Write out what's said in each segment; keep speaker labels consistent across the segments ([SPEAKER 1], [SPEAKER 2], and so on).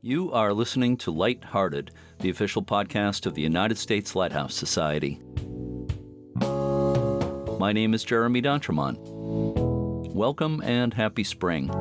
[SPEAKER 1] You are listening to Light-Hearted, the official podcast of the United States Lighthouse Society. My name is Jeremy D'Entremont. Welcome and happy spring.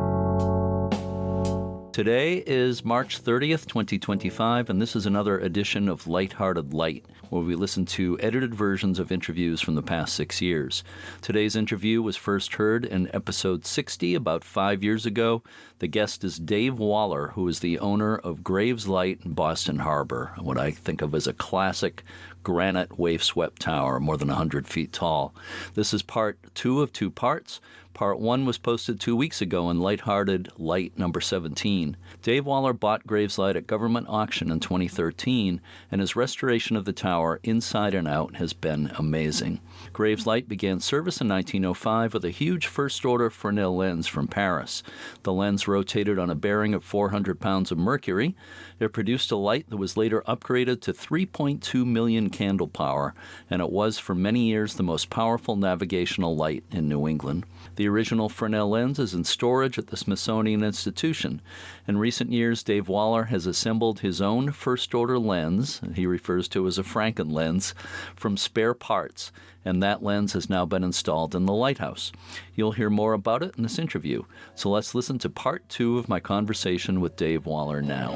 [SPEAKER 1] Today is March 30th, 2025, and this is another edition of Hearted Lite, where we listen to edited versions of interviews from the past 6 years. Today's interview was first heard in episode 60 about 5 years ago. The guest is Dave Waller, who is the owner of Graves Light in Boston Harbor, what I think of as a classic granite wave-swept tower, more than 100 feet tall. This is part 2 of 2 parts. Part 1 was posted 2 weeks ago in Light-Hearted Lite number 17. Dave Waller bought Graves Light at government auction in 2013, and his restoration of the tower inside and out has been amazing. Graves Light began service in 1905 with a huge first-order Fresnel lens from Paris. The lens rotated on a bearing of 400 pounds of mercury. It produced a light that was later upgraded to 3.2 million candle power, and it was for many years the most powerful navigational light in New England. The original Fresnel lens is in storage at the Smithsonian Institution. In recent years, Dave Waller has assembled his own first-order lens, he refers to as a Franklens, from spare parts, and that lens has now been installed in the lighthouse. You'll hear more about it in this interview, so let's listen to part 2 of my conversation with Dave Waller now.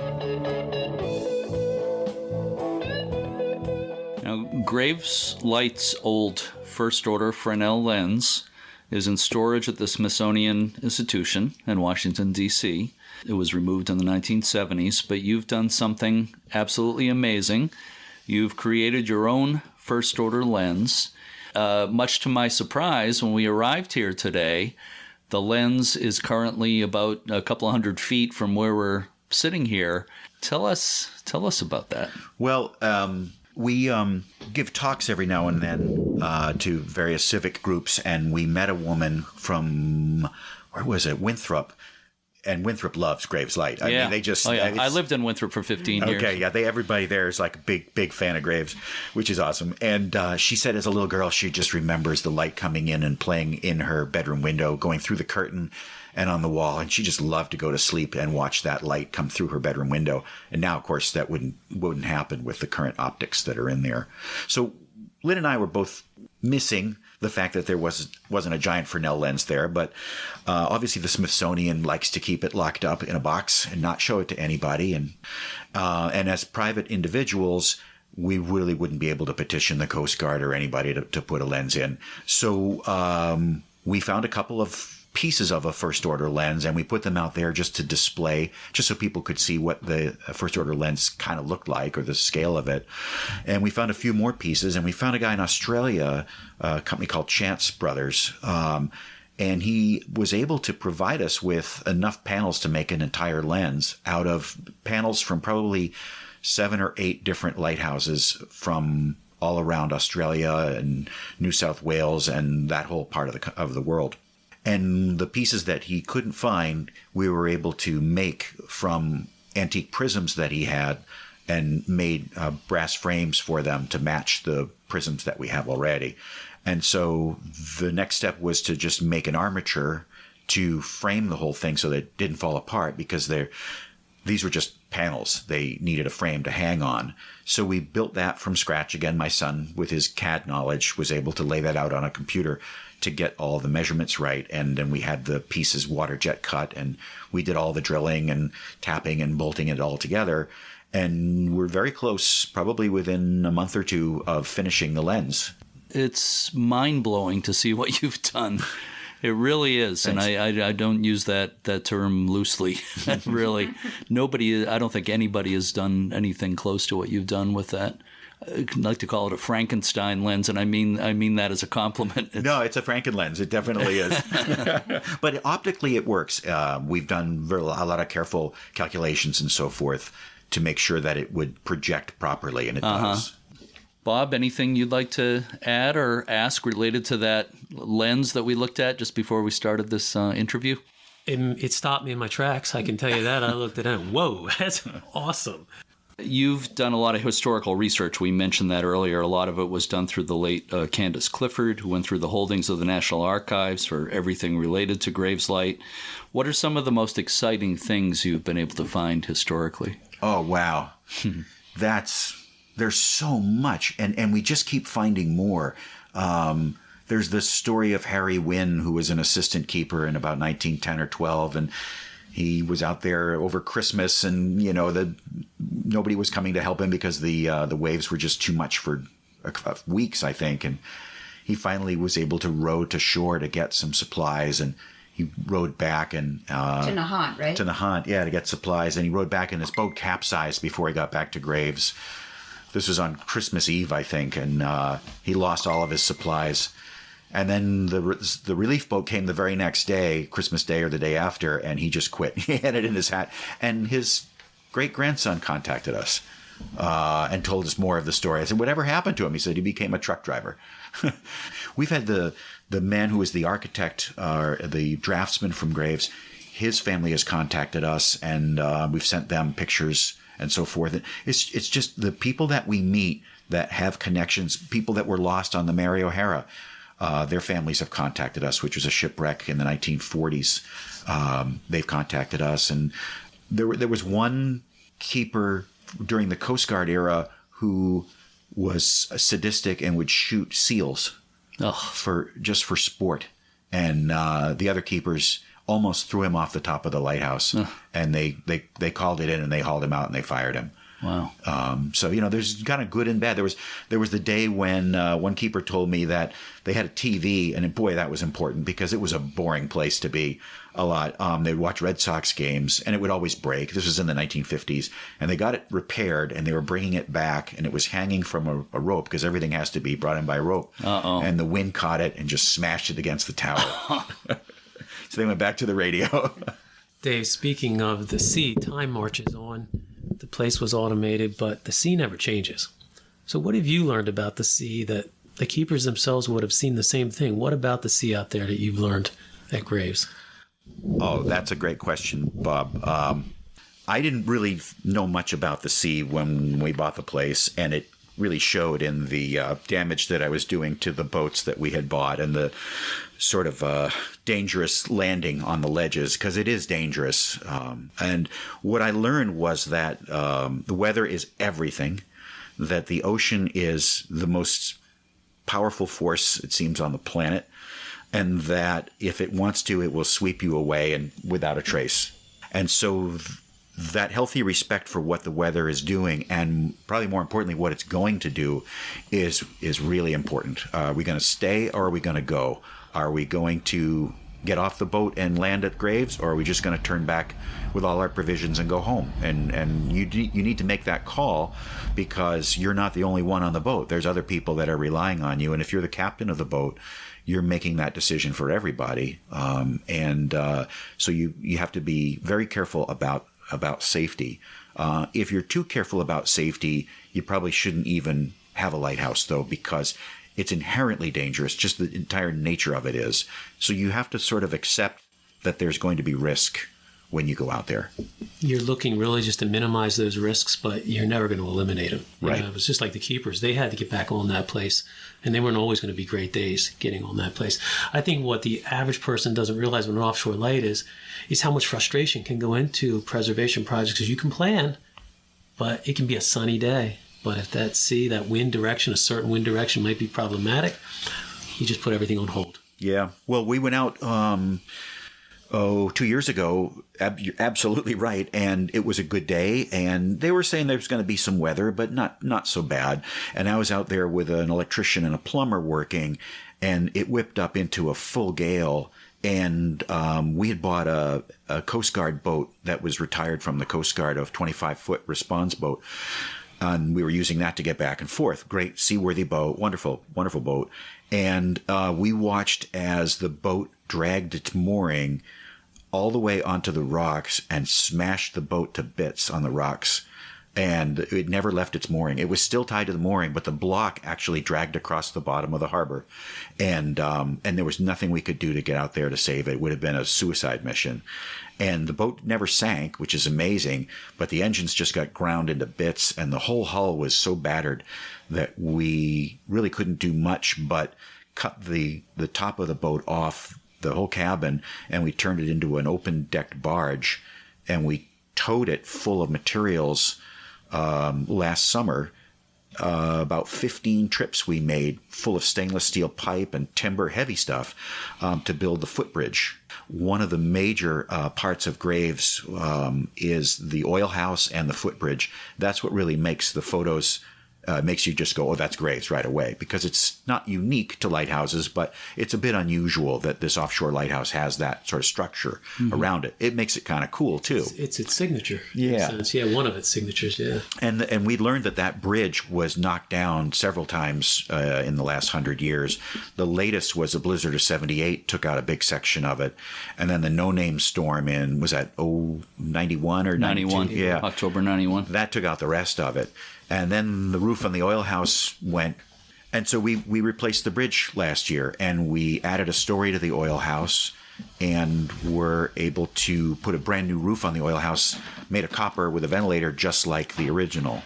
[SPEAKER 1] Now, Graves Light's old first-order Fresnel lens is in storage at the Smithsonian Institution in Washington, D.C. It was removed in the 1970s, but you've done something absolutely amazing. You've created your own first-order lens. Much to my surprise, when we arrived here today, the lens is currently about a couple of 100 feet from where we're sitting here. Tell us about that.
[SPEAKER 2] Well, we give talks every now and then to various civic groups, and we met a woman from, where was it, Winthrop, and Winthrop loves Graves Light. I mean, they just...
[SPEAKER 1] Oh, yeah. I lived in Winthrop for 15 years.
[SPEAKER 2] Okay, yeah, everybody there is like a big fan of Graves, which is awesome. And she said as a little girl, she just remembers the light coming in and playing in her bedroom window, going through the curtain and on the wall, and she just loved to go to sleep and watch that light come through her bedroom window. And now, of course, that wouldn't happen with the current optics that are in there. So Lynn and I were both missing the fact that there wasn't a giant Fresnel lens there, but obviously the Smithsonian likes to keep it locked up in a box and not show it to anybody. And as private individuals, we really wouldn't be able to petition the Coast Guard or anybody to put a lens in. So we found a couple of pieces of a first-order lens, and we put them out there just to display, just so people could see what the first-order lens kind of looked like or the scale of it. And we found a few more pieces, and we found a guy in Australia, a company called Chance Brothers, and he was able to provide us with enough panels to make an entire lens out of panels from probably 7 or 8 different lighthouses from all around Australia and New South Wales and that whole part of the world. And the pieces that he couldn't find, we were able to make from antique prisms that he had and made brass frames for them to match the prisms that we have already. And so the next step was to just make an armature to frame the whole thing so that it didn't fall apart, because these were just panels. They needed a frame to hang on. So we built that from scratch. Again, my son, with his CAD knowledge, was able to lay that out on a computer to get all the measurements right. And then we had the pieces water jet cut, and we did all the drilling and tapping and bolting it all together. And we're very close, probably within a month or 2 of finishing the lens.
[SPEAKER 1] It's mind-blowing to see what you've done. It really is. Thanks. And I don't use that term loosely. Really, I don't think anybody has done anything close to what you've done with that. I'd like to call it a Frankenstein lens, and I mean that as a compliment.
[SPEAKER 2] No, it's a Frankenlens. It definitely is. But optically, it works. We've done a lot of careful calculations and so forth to make sure that it would project properly, and it does.
[SPEAKER 1] Bob, anything you'd like to add or ask related to that lens that we looked at just before we started this interview?
[SPEAKER 3] It stopped me in my tracks, I can tell you that. I looked at it and, whoa, that's awesome.
[SPEAKER 1] You've done a lot of historical research. We mentioned that earlier. A lot of it was done through the late Candace Clifford, who went through the holdings of the National Archives for everything related to Graves Light. What are some of the most exciting things you've been able to find historically?
[SPEAKER 2] Oh, wow. There's so much, and we just keep finding more. There's this story of Harry Wynne, who was an assistant keeper in about 1910 or 12, and he was out there over Christmas, and nobody was coming to help him because the waves were just too much for weeks, I think. And he finally was able to row to shore to get some supplies, and he rowed back and
[SPEAKER 3] to Nahant, right?
[SPEAKER 2] To Nahant, yeah, to get supplies. And he rowed back, and his boat capsized before he got back to Graves. This was on Christmas Eve, I think, and he lost all of his supplies. And then the relief boat came the very next day, Christmas Day or the day after, and he just quit. He had it in his hat. And his great-grandson contacted us and told us more of the story. I said, whatever happened to him? He said he became a truck driver. We've had the man who was the architect, the draftsman from Graves. His family has contacted us, and we've sent them pictures and so forth. It's just the people that we meet that have connections, people that were lost on the Mary O'Hara. Their families have contacted us, which was a shipwreck in the 1940s. They've contacted us. And there was one keeper during the Coast Guard era who was sadistic and would shoot seals for sport. And the other keepers almost threw him off the top of the lighthouse. And they called it in, and they hauled him out, and they fired him.
[SPEAKER 1] Wow.
[SPEAKER 2] So, there's kind of good and bad. There was the day when one keeper told me that they had a TV, and boy, that was important because it was a boring place to be a lot. They'd watch Red Sox games, and it would always break. This was in the 1950s, and they got it repaired, and they were bringing it back, and it was hanging from a rope because everything has to be brought in by rope. And the wind caught it and just smashed it against the tower. So they went back to the radio.
[SPEAKER 4] Dave, speaking of the sea, time marches on. The place was automated, but the sea never changes. So what have you learned about the sea that the keepers themselves would have seen the same thing? What about the sea out there that you've learned at Graves?
[SPEAKER 2] Oh, that's a great question, Bob. I didn't really know much about the sea when we bought the place, and it really showed in the damage that I was doing to the boats that we had bought and the sort of dangerous landing on the ledges, because it is dangerous. And what I learned was that the weather is everything, that the ocean is the most powerful force, it seems, on the planet, and that if it wants to, it will sweep you away and without a trace. And so that healthy respect for what the weather is doing, and probably more importantly, what it's going to do, is really important. Are we going to stay, or are we going to go? Are we going to get off the boat and land at Graves, or are we just going to turn back with all our provisions and go home? And you need to make that call, because you're not the only one on the boat. There's other people that are relying on you, and if you're the captain of the boat, you're making that decision for everybody. So you have to be very careful about safety. If you're too careful about safety, you probably shouldn't even have a lighthouse, though, because it's inherently dangerous. Just the entire nature of it is. So you have to sort of accept that there's going to be risk when you go out there.
[SPEAKER 4] You're looking really just to minimize those risks, but you're never going to eliminate them.
[SPEAKER 2] Right.
[SPEAKER 4] It was just like the keepers. They had to get back on that place, and they weren't always going to be great days getting on that place. I think what the average person doesn't realize when an offshore light is how much frustration can go into preservation projects, because you can plan, but it can be a sunny day. But if that sea, that wind direction, a certain wind direction might be problematic, you just put everything on hold.
[SPEAKER 2] Yeah. Well, we went out 2 years ago. You're absolutely right. And it was a good day. And they were saying there was going to be some weather, but not so bad. And I was out there with an electrician and a plumber working, and it whipped up into a full gale. And we had bought a Coast Guard boat that was retired from the Coast Guard, of 25-foot response boat. And we were using that to get back and forth. Great, seaworthy boat, wonderful, wonderful boat. And we watched as the boat dragged its mooring all the way onto the rocks and smashed the boat to bits on the rocks. and it never left its mooring. It was still tied to the mooring, but the block actually dragged across the bottom of the harbor, and there was nothing we could do to get out there to save it. It would have been a suicide mission. And the boat never sank, which is amazing, but the engines just got ground into bits, and the whole hull was so battered that we really couldn't do much but cut the top of the boat off the whole cabin, and we turned it into an open-decked barge, and we towed it full of materials last summer. About 15 trips we made full of stainless steel pipe and timber, heavy stuff, to build the footbridge. One of the major parts of Graves is the oil house and the footbridge. That's what really makes the photos, makes you just go, oh, that's Graves right away, because it's not unique to lighthouses, but it's a bit unusual that this offshore lighthouse has that sort of structure around it. It makes it kind of cool, too.
[SPEAKER 4] It's its signature.
[SPEAKER 2] Yeah.
[SPEAKER 4] In a sense. Yeah, one of its signatures, yeah.
[SPEAKER 2] And we learned that bridge was knocked down several times in the last 100 years. The latest was a blizzard of 78, took out a big section of it. And then the no-name storm was that 91 or
[SPEAKER 1] 91,
[SPEAKER 2] yeah.
[SPEAKER 1] October 91.
[SPEAKER 2] That took out the rest of it. And then the roof on the oil house went. And so we replaced the bridge last year, and we added a story to the oil house, and were able to put a brand new roof on the oil house, made of copper with a ventilator just like the original.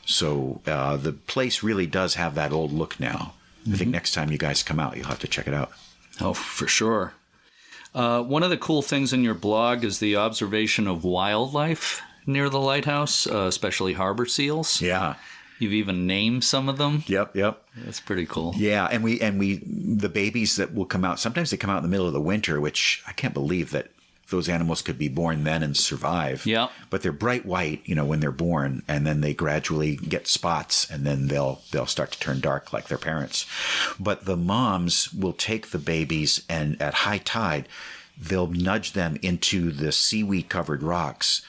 [SPEAKER 2] So the place really does have that old look now. I think next time you guys come out, you'll have to check it out.
[SPEAKER 1] Oh, for sure. One of the cool things in your blog is the observation of wildlife near the lighthouse, especially harbor seals.
[SPEAKER 2] Yeah.
[SPEAKER 1] You've even named some of them.
[SPEAKER 2] Yep.
[SPEAKER 1] That's pretty cool.
[SPEAKER 2] Yeah, and we the babies that will come out, sometimes they come out in the middle of the winter, which I can't believe that those animals could be born then and survive.
[SPEAKER 1] Yeah.
[SPEAKER 2] But they're bright white, when they're born, and then they gradually get spots, and then they'll start to turn dark like their parents. But the moms will take the babies, and at high tide, they'll nudge them into the seaweed-covered rocks.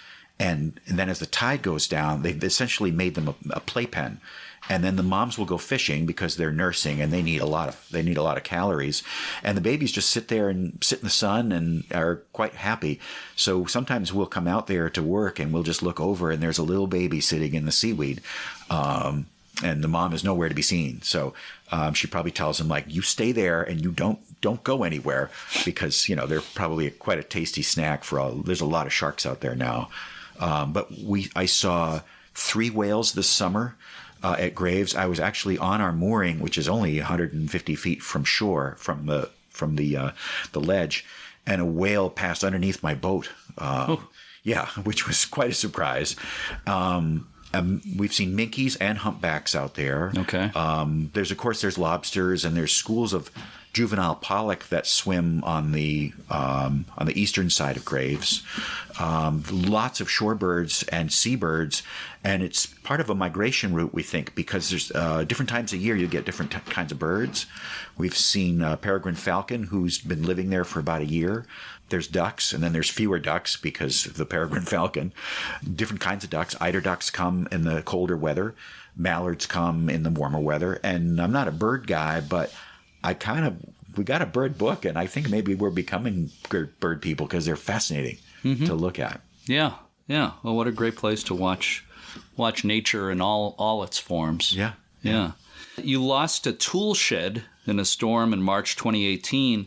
[SPEAKER 2] And then as the tide goes down, they've essentially made them a playpen. And then the moms will go fishing because they're nursing and they need a lot of calories. And the babies just sit there and sit in the sun and are quite happy. So sometimes we'll come out there to work and we'll just look over and there's a little baby sitting in the seaweed. And the mom is nowhere to be seen. So she probably tells him, like, you stay there and you don't go anywhere, because, they're probably quite a tasty snack there's a lot of sharks out there now. But I saw 3 whales this summer at Graves. I was actually on our mooring, which is only 150 feet from shore, from the ledge, and a whale passed underneath my boat. Yeah, which was quite a surprise. We've seen minkies and humpbacks out there.
[SPEAKER 1] Okay.
[SPEAKER 2] There's lobsters, and there's schools of juvenile pollock that swim on the eastern side of Graves. Lots of shorebirds and seabirds, and it's part of a migration route, we think, because there's different times of year you get different kinds of birds. We've seen peregrine falcon, who's been living there for about a year. There's ducks, and then there's fewer ducks because of the peregrine falcon. Different kinds of ducks. Eider ducks come in the colder weather. Mallards come in the warmer weather. And I'm not a bird guy, but we got a bird book, and I think maybe we're becoming bird people because they're fascinating to look at.
[SPEAKER 1] Yeah. Well, what a great place to watch nature in all its forms.
[SPEAKER 2] Yeah.
[SPEAKER 1] You lost a tool shed in a storm in March 2018.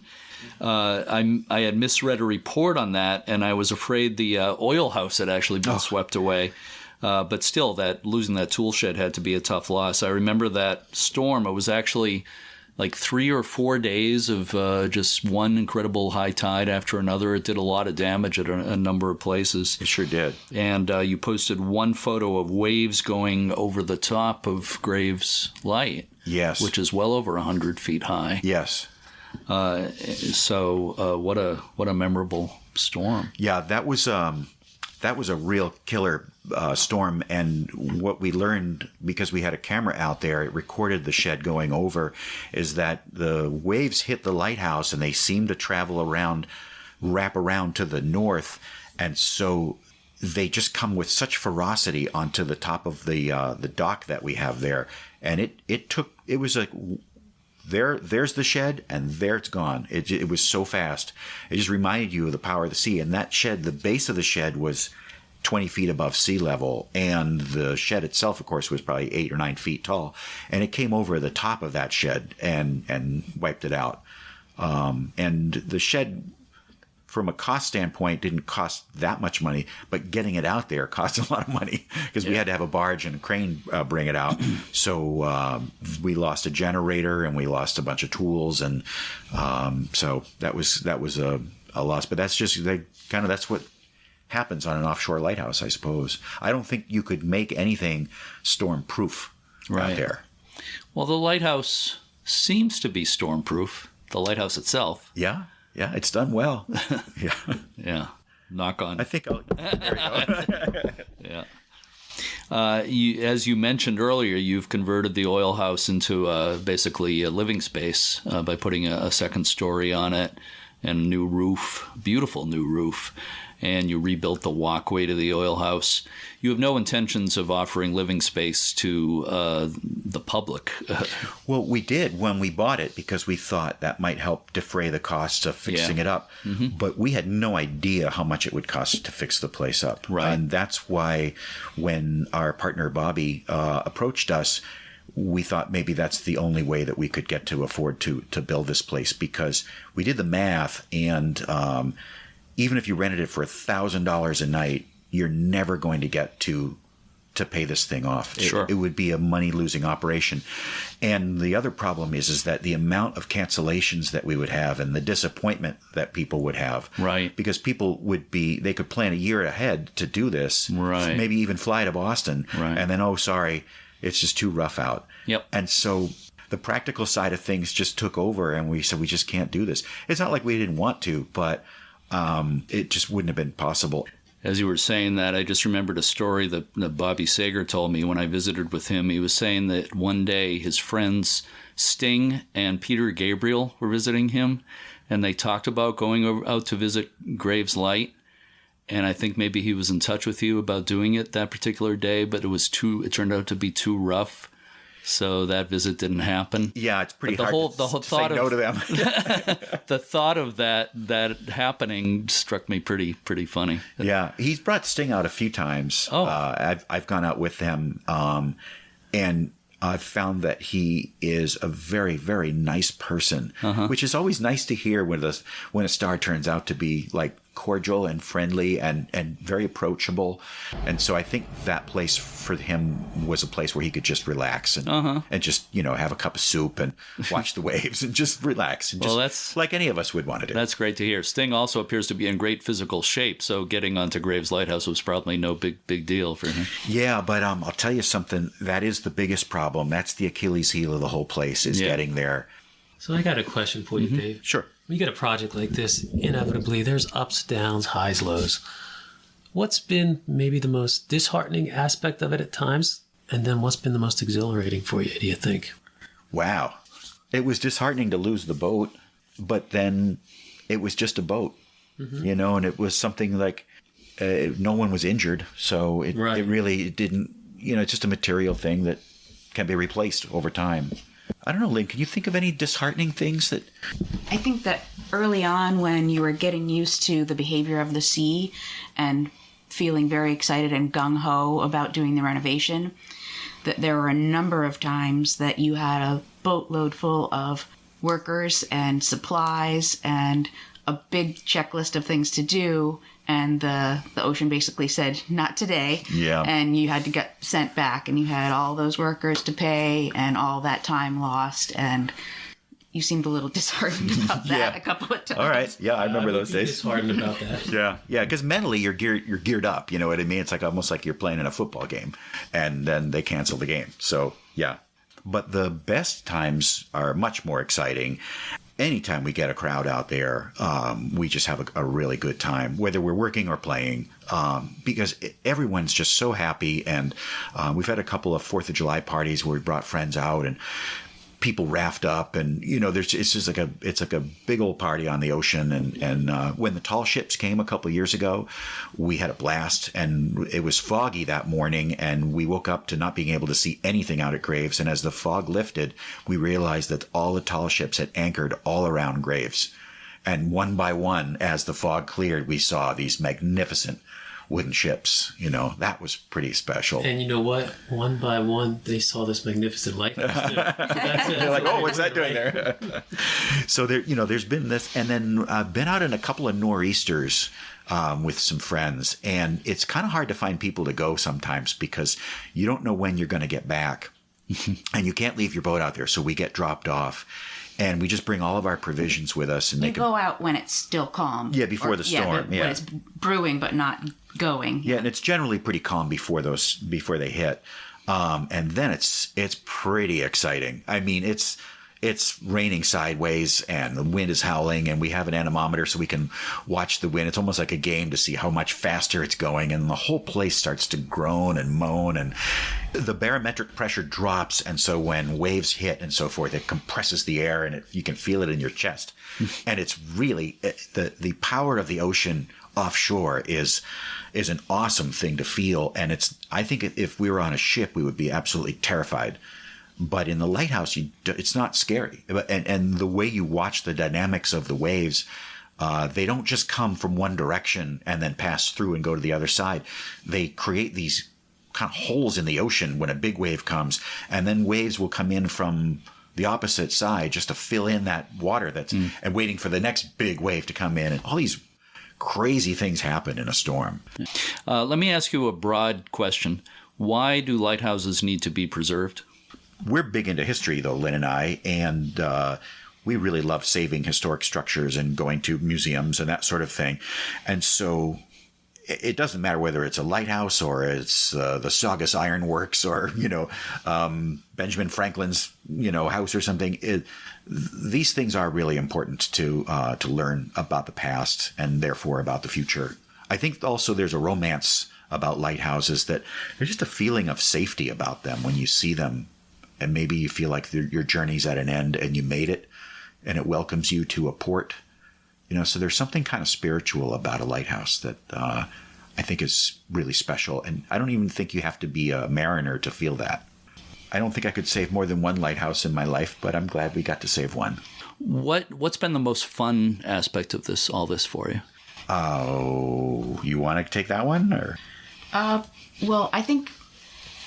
[SPEAKER 1] I had misread a report on that, and I was afraid the oil house had actually been swept away. But still, losing that tool shed had to be a tough loss. I remember that storm. It was actually like 3 or 4 days of just one incredible high tide after another. It did a lot of damage at a number of places.
[SPEAKER 2] It sure did.
[SPEAKER 1] And you posted one photo of waves going over the top of Graves Light.
[SPEAKER 2] Yes.
[SPEAKER 1] Which is well over 100 feet high.
[SPEAKER 2] Yes.
[SPEAKER 1] So what a memorable storm.
[SPEAKER 2] Yeah, that was a real killer storm. And what we learned, because we had a camera out there, it recorded the shed going over, is that the waves hit the lighthouse and they seemed to wrap around to the north. And so they just come with such ferocity onto the top of the dock that we have there. And it was like, there's the shed, and there it's gone. It was so fast. It just reminded you of the power of the sea. And that shed, the base of the shed was 20 feet above sea level, and the shed itself, of course, was probably 8 or 9 feet tall, and it came over the top of that shed and wiped it out. And the shed, from a cost standpoint, didn't cost that much money, but getting it out there cost a lot of money because we had to have a barge and a crane bring it out. So we lost a generator and we lost a bunch of tools, and so that was a loss. But that's just that's what happens on an offshore lighthouse, I suppose. I don't think you could make anything storm-proof out there.
[SPEAKER 1] Well, the lighthouse seems to be storm-proof. The lighthouse itself.
[SPEAKER 2] Yeah, it's done well. Yeah.
[SPEAKER 1] Yeah. Knock on.
[SPEAKER 2] I think there you go.
[SPEAKER 1] Yeah. As you mentioned earlier, you've converted the oil house into basically a living space by putting a second story on it and a new roof, beautiful new roof. And you rebuilt the walkway to the oil house. You have no intentions of offering living space to the public.
[SPEAKER 2] Well, we did when we bought it because we thought that might help defray the costs of fixing it up. Mm-hmm. But we had no idea how much it would cost to fix the place up.
[SPEAKER 1] Right.
[SPEAKER 2] And that's why when our partner Bobby approached us, we thought maybe that's the only way that we could get to afford to build this place, because we did the math, and even if you rented it for $1,000 a night, you're never going to get to pay this thing off.
[SPEAKER 1] Sure.
[SPEAKER 2] It would be a money-losing operation. And the other problem is that the amount of cancellations that we would have and the disappointment that people would have.
[SPEAKER 1] Right.
[SPEAKER 2] Because people they could plan a year ahead to do this.
[SPEAKER 1] Right.
[SPEAKER 2] Maybe even fly to Boston.
[SPEAKER 1] Right.
[SPEAKER 2] And then, oh, sorry, it's just too rough out.
[SPEAKER 1] Yep.
[SPEAKER 2] And so the practical side of things just took over, and we said we just can't do this. It's not like we didn't want to, but it just wouldn't have been possible.
[SPEAKER 1] As you were saying that, I just remembered a story that Bobby Sager told me when I visited with him. He was saying that one day his friends Sting and Peter Gabriel were visiting him, and they talked about going out to visit Graves Light. And I think maybe he was in touch with you about doing it that particular day, but it turned out to be too rough. So that visit didn't happen.
[SPEAKER 2] Yeah, it's pretty
[SPEAKER 1] hard
[SPEAKER 2] to say no to them.
[SPEAKER 1] The thought of that happening struck me pretty funny.
[SPEAKER 2] Yeah, he's brought Sting out a few times.
[SPEAKER 1] Oh.
[SPEAKER 2] I've gone out with him, and I've found that he is a very, very nice person, which is always nice to hear when a star turns out to be like cordial and friendly and very approachable. And so I think that place for him was a place where he could just relax and just, have a cup of soup and watch the waves and just relax. And that's like any of us would want to do.
[SPEAKER 1] That's great to hear. Sting also appears to be in great physical shape, so getting onto Graves Lighthouse was probably no big deal for him.
[SPEAKER 2] Yeah, but I'll tell you something. That is the biggest problem. That's the Achilles heel of the whole place is getting there.
[SPEAKER 4] So I got a question for you, Dave.
[SPEAKER 2] Sure.
[SPEAKER 4] When you get a project like this, inevitably there's ups, downs, highs, lows. What's been maybe the most disheartening aspect of it at times? And then what's been the most exhilarating for you, do you think?
[SPEAKER 2] Wow. It was disheartening to lose the boat, but then it was just a boat, and it was something like no one was injured. So it really didn't, it's just a material thing that can be replaced over time. I don't know, Lynn, can you think of any disheartening things that...
[SPEAKER 3] I think that early on when you were getting used to the behavior of the sea and feeling very excited and gung-ho about doing the renovation, that there were a number of times that you had a boatload full of workers and supplies and a big checklist of things to do, and the ocean basically said, not today.
[SPEAKER 2] Yeah.
[SPEAKER 3] And you had to get sent back, and you had all those workers to pay and all that time lost, and you seemed a little disheartened about that a couple of times.
[SPEAKER 2] All right. Yeah, I remember those days.
[SPEAKER 4] Disheartened about that.
[SPEAKER 2] Yeah, because mentally you're geared up, you know what I mean? It's like almost like you're playing in a football game, and then they cancel the game. So, yeah. But the best times are much more exciting. Anytime we get a crowd out there, we just have a really good time, whether we're working or playing, because everyone's just so happy. And we've had a couple of 4th of July parties where we brought friends out and people raft up, and it's just like a big old party on the ocean. And when the tall ships came a couple of years ago, we had a blast, and it was foggy that morning, and we woke up to not being able to see anything out at Graves. And as the fog lifted, we realized that all the tall ships had anchored all around Graves, and one by one, as the fog cleared, we saw these magnificent wooden ships. That was pretty special.
[SPEAKER 4] And you know what? One by one, they saw this magnificent lighthouse.
[SPEAKER 2] They're like, oh, what's that doing there? So there's been this, and then I've been out in a couple of nor'easters with some friends, and it's kind of hard to find people to go sometimes because you don't know when you're going to get back, and you can't leave your boat out there. So we get dropped off, and we just bring all of our provisions with us, and
[SPEAKER 3] you go out when it's still calm.
[SPEAKER 2] Yeah, before the storm.
[SPEAKER 3] When it's brewing but not going.
[SPEAKER 2] Yeah, and it's generally pretty calm before they hit, and then it's pretty exciting. I mean, it's raining sideways and the wind is howling, and we have an anemometer so we can watch the wind. It's almost like a game to see how much faster it's going, and the whole place starts to groan and moan, and the barometric pressure drops, and so when waves hit and so forth, it compresses the air, and you can feel it in your chest. And it's really the power of the ocean offshore is an awesome thing to feel, and I think if we were on a ship, we would be absolutely terrified. But in the lighthouse, it's not scary. And the way you watch the dynamics of the waves, they don't just come from one direction and then pass through and go to the other side. They create these kind of holes in the ocean when a big wave comes, and then waves will come in from the opposite side just to fill in that water and waiting for the next big wave to come in. And all these crazy things happen in a storm.
[SPEAKER 1] Let me ask you a broad question. Why do lighthouses need to be preserved?
[SPEAKER 2] We're big into history, though, Lynn and I, and we really love saving historic structures and going to museums and that sort of thing. And so it doesn't matter whether it's a lighthouse or it's the Saugus Iron Works or, Benjamin Franklin's, house or something. These things are really important to learn about the past and therefore about the future. I think also there's a romance about lighthouses that there's just a feeling of safety about them when you see them. And maybe you feel like your journey's at an end and you made it and it welcomes you to a port. So there's something kind of spiritual about a lighthouse that I think is really special. And I don't even think you have to be a mariner to feel that. I don't think I could save more than one lighthouse in my life, but I'm glad we got to save one.
[SPEAKER 1] What's been the most fun aspect of all this for you?
[SPEAKER 2] Oh, you want to take that one? Or?
[SPEAKER 3] Well, I think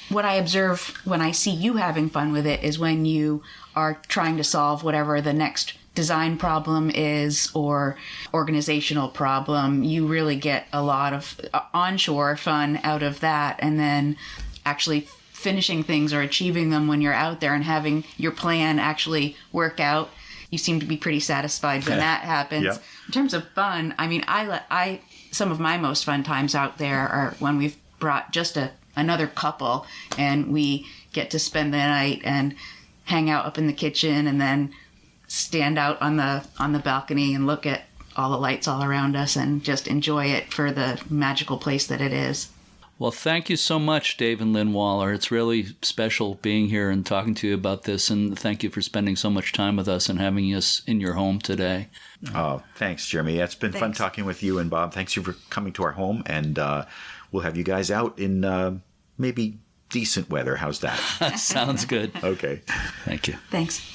[SPEAKER 3] what I observe when I see you having fun with it is when you are trying to solve whatever the next design problem is or organizational problem. You really get a lot of onshore fun out of that, and then actually finishing things or achieving them when you're out there and having your plan actually work out. You seem to be pretty satisfied when that happens.
[SPEAKER 2] Yeah.
[SPEAKER 3] In terms of fun, I mean, some of my most fun times out there are when we've brought just another couple and we get to spend the night and hang out up in the kitchen and then stand out on the balcony and look at all the lights all around us and just enjoy it for the magical place that it is.
[SPEAKER 1] Well, thank you so much, Dave and Lynn Waller. It's really special being here and talking to you about this, and thank you for spending so much time with us and having us in your home today.
[SPEAKER 2] Oh, thanks, Jeremy. It's been fun talking with you and Bob. Thanks you for coming to our home, and we'll have you guys out in maybe decent weather. How's that?
[SPEAKER 1] Sounds good.
[SPEAKER 2] Okay.
[SPEAKER 1] Thank you.
[SPEAKER 3] Thanks.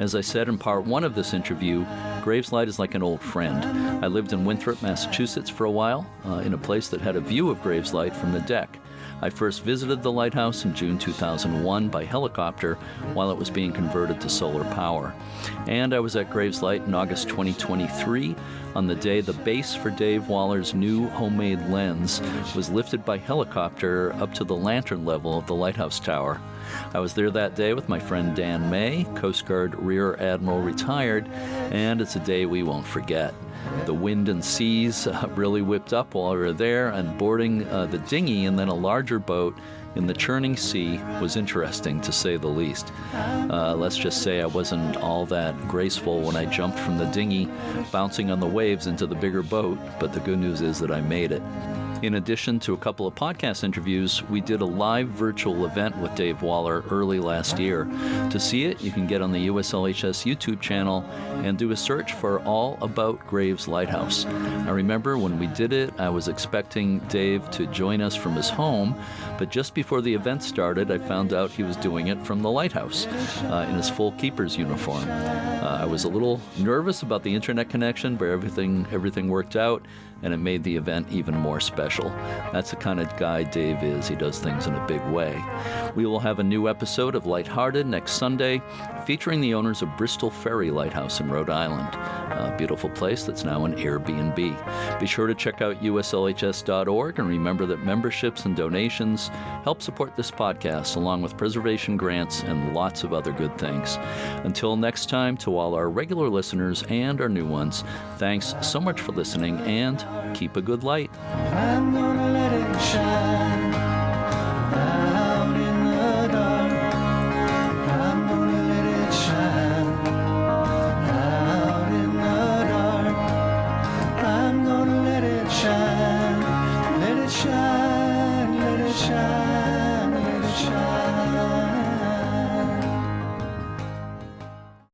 [SPEAKER 1] As I said in part one of this interview, Graves Light is like an old friend. I lived in Winthrop, Massachusetts for a while, in a place that had a view of Graves Light from the deck. I first visited the lighthouse in June 2001 by helicopter while it was being converted to solar power. And I was at Graves Light in August 2023 on the day the base for Dave Waller's new homemade lens was lifted by helicopter up to the lantern level of the lighthouse tower. I was there that day with my friend Dan May, Coast Guard Rear Admiral retired, and it's a day we won't forget. The wind and seas really whipped up while we were there, and boarding the dinghy and then a larger boat in the churning sea was interesting, to say the least. Let's just say I wasn't all that graceful when I jumped from the dinghy, bouncing on the waves into the bigger boat, but the good news is that I made it. In addition to a couple of podcast interviews, we did a live virtual event with Dave Waller early last year. To see it, you can get on the USLHS YouTube channel and do a search for All About Graves Lighthouse. I remember when we did it, I was expecting Dave to join us from his home, but just before the event started, I found out he was doing it from the lighthouse in his full keeper's uniform. I was a little nervous about the internet connection, but everything worked out, and it made the event even more special. That's the kind of guy Dave is. He does things in a big way. We will have a new episode of Lighthearted next Sunday, featuring the owners of Bristol Ferry Lighthouse in Rhode Island, a beautiful place that's now an Airbnb. Be sure to check out uslhs.org, and remember that memberships and donations help support this podcast, along with preservation grants and lots of other good things. Until next time, to all our regular listeners and our new ones, thanks so much for listening, and keep a good light.
[SPEAKER 5] I'm gonna let it shine.